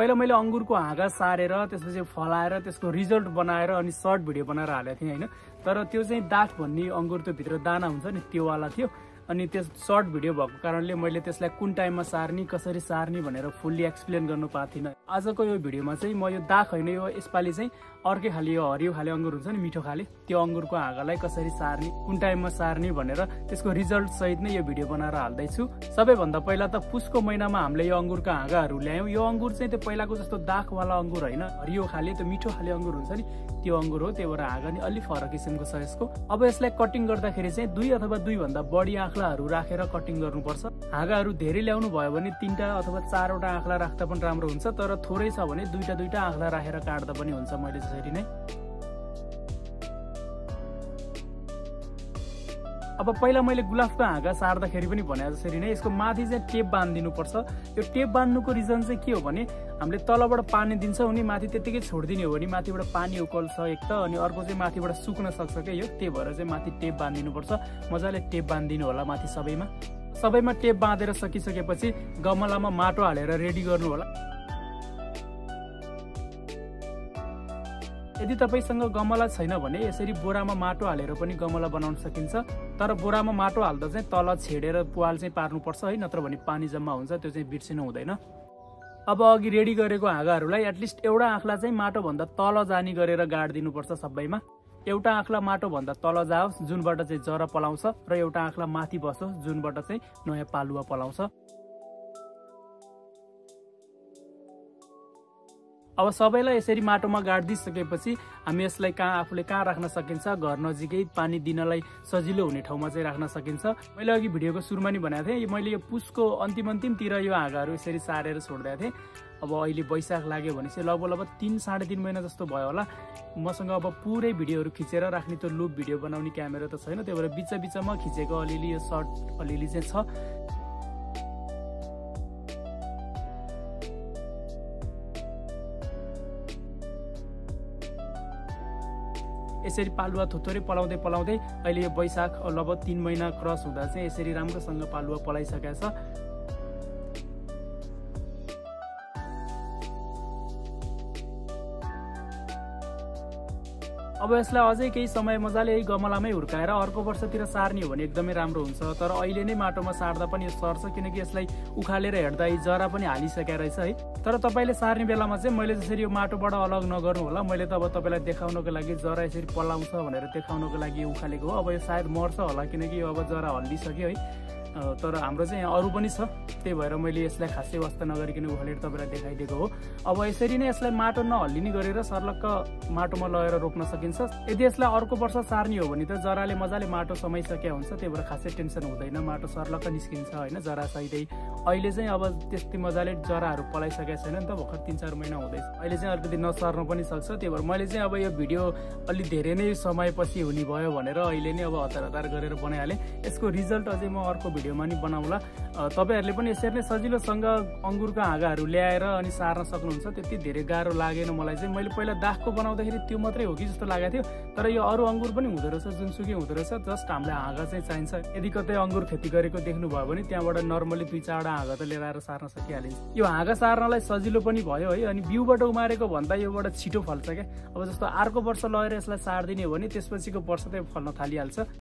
पहिला मैले अंगुरको हाँगा सारेर त्यसपछि फलाएर त्यसको रिजल्ट बनाएर अनि सर्ट भिडियो बनाएर हालेको थिएँ हैन। तर त्यो चाहिँ दाठ भन्ने अंगुर त्यो भित्र दाना हुन्छ नि त्यो वाला थियो। अनि त्यस सर्ट भिडियो भएको कारणले मैले त्यसलाई कुन टाइममा सार्ने कसरी सार्ने भनेर फुल्ली एक्सप्लेन गर्न पाएको थिइनँ। आजको यो भिडियोमा चाहिँ म यो दाख हैन यो यसपालि चाहिँ अर्कै खाले यो हरियो खाले अंगुर हुन्छ नि मिठो खाले त्यो अंगुरको हाँगालाई कसरी सार्ने कुन टाइममा सार्ने भनेर त्यसको रिजल्ट सहित नै यो भिडियो बनाएर हाल्दै छु। सबैभन्दा पहिला त पुसको महिनामा हामीले यो अंगुरका हाँगाहरू ल्यायौं। यो अंगुर चाहिँ त्यो पहिलाको जस्तो दाख वाला अंगुर हैन, हरियो खाले त्यो मिठो खाले अंगुर हुन्छ नि त्यो अंगुर हो। त्यही भएर हाँगा नि अलि फरक किसिमको छ यसको। अब यसलाई कटिङ गर्दाखेरि चाहिँ 2 अथवा 2 भन्दा बढी आँखलाहरू राखेर कटिङ गर्नुपर्छ। हाँगाहरू धेरै ल्याउनु भयो भने 3टा अथवा 4वटा आँखला राख्दा पनि राम्रो हुन्छ, तर थोरै छ भने 2टा आँखला राखेर काट्दा पनि हुन्छ मैले जसरी नै। अब पहिला मैले गुलाफको हाँगा सार्दाखेरि पनि भने जसरी नै यसको माथि चाहिँ टेप बान्दिनु पर्छ। यो टेप बान्नुको रिजन चाहिँ के हो भने हामीले तलबाट पानी दिन्छौँ अनि माथि त्यतिकै छोड्दिने हो भने माथिबाट पानी उकल्छ एक त, अनि अर्को चाहिँ माथिबाट सुक्न सक्छ के यो। त्यही भएर चाहिँ माथि टेप बान्दिनु पर्छ। मजाले टेप बान्दिनु होला माथि सबैमा टेप बाँधेर सकिसकेपछि गमलामा माटो हालेर रेडी गर्नु होला। यदि तपाईसँग गमला छैन भने यसरी बोरामा माटो हालेर पनि गमला बनाउन सकिन्छ, तर बोरामा माटो हाल्दा चाहिँ तल छेडेर पुवाल चाहिँ पार्नुपर्छ है, नत्र भने पानी जम्मा हुन्छ त्यो चाहिँ बिर्सिनु हुँदैन। अब अघि रेडी गरेको हाँगाहरूलाई एटलिस्ट एउटा आँखला चाहिँ माटो भन्दा तल जानी गरेर गाड्दिनु पर्छ सबैमा। एउटा आँखला माटो भन्दा तल जाओस् जुनबाट चाहिँ जरा पलाउँछ र एउटा आँखला माथि बसोस् जुनबाट चाहिँ नयाँ पालुवा पलाउँछ। अब सबैलाई यसरी माटोमा गाड्दिसकेपछि हामी यसलाई आफूले कहाँ राख्न सकिन्छ, घर नजिकै पानी दिनलाई सजिलो हुने ठाउँमा चाहिँ राख्न सकिन्छ। मैले अघि भिडियोको सुरुमा नि भनेको थिएँ मैले यो पुसको अन्तिमतिर यो हाँगाहरू यसरी सारेर छोड्दै थिएँ। अब अहिले वैशाख लाग्यो भने चाहिँ लगभग 3-3.5 महिना जस्तो भयो होला। मसँग अब पुरै भिडियोहरू खिचेर राख्ने त्यो लुप भिडियो बनाउने क्यामेरा त छैन, त्यही भएर बिचमा खिचेको अलिअलि यो सर्ट अलिअलि चाहिँ छ। यसरी पालुवा थोरै पलाउँदै अहिले यो वैशाख लगभग 3 महिना क्रस हुँदा चाहिँ यसरी राम्रोसँग पालुवा पलाइसकेको छ। अब यसलाई अझै केही समय मजाले यही गमलामै हुर्काएर अर्को वर्षतिर सार्ने हो भने एकदमै राम्रो हुन्छ। तर अहिले नै माटोमा सार्दा पनि यो सर्छ, किनकि यसलाई उखालेर हेर्दा जरा पनि हालिसकेको रहेछ है। तर तपाईँले सार्ने बेलामा चाहिँ मैले जसरी यो माटोबाट अलग नगर्नु होला। मैले त अब तपाईँलाई देखाउनको लागि जरा यसरी पलाउँछ भनेर देखाउनको लागि उखालेको हो। अब यो सायद मर्छ होला किनकि यो अब जरा हल्लिसक्यो है, तर हाम्रो चाहिँ अरू पनि छ, त्यही भएर मैले यसलाई खासै वास्ता नगरिकन उखालेर तपाईँलाई देखाइदिएको हो। अब यसरी नै यसलाई माटो नहल्लिने गरेर सर्लक्क माटोमा लगेर रोप्न सकिन्छ। यदि यसलाई अर्को वर्ष सार्ने हो भने त जराले मजाले माटो समाइसकेको हुन्छ, त्यही भएर खासै टेन्सन हुँदैन, माटो सर्लक्क निस्किन्छ होइन जरा सहितै। अहिले चाहिँ अब त्यस्तै मजाले जराहरू पलाइसकेको छैन नि त, भर्खर 3-4 महिना हुँदैछ। अहिले चाहिँ अलिकति नसर्न पनि सक्छ, त्यही भएर मैले चाहिँ अब यो भिडियो अलि धेरै नै समयपछि हुने भयो भनेर अहिले नै अब हतार गरेर बनाइहालेँ। यसको रिजल्ट अझै म अर्को भिडियोमा नि बनाउँला। तपाईहरूले पनि यसरी नै सजिलोसँग अंगुरका हाँगाहरू ल्याएर अनि सार्न सक्नुहुन्छ। त्यति धेरै गाह्रो लागेन मलाई चाहिँ। मैले पहिला दाखको बनाउँदाखेरि त्यो मात्रै हो कि जस्तो लागेको थियो, तर यो अरू अंगुर पनि हुँदो रहेछ, जुनसुकै हुँदो रहेछ। जस्ट हामीलाई हाँगा चाहिँ चाहिन्छ। यदि कतै अंगुर खेती गरेको देख्नुभयो भने त्यहाँबाट नर्मली 2-4वटा हाँगा त लिएर आएर सार्न सकिहालिन्छ। यो हाँगा सार्नलाई सजिलो पनि भयो है, अनि बिउबाट उमारेको भन्दा योबाट छिटो फल्छ क्या। अब जस्तो अर्को वर्ष लगेर यसलाई सार्दिने हो भने त्यसपछिको वर्ष चाहिँ फल्न थालिहाल्छ।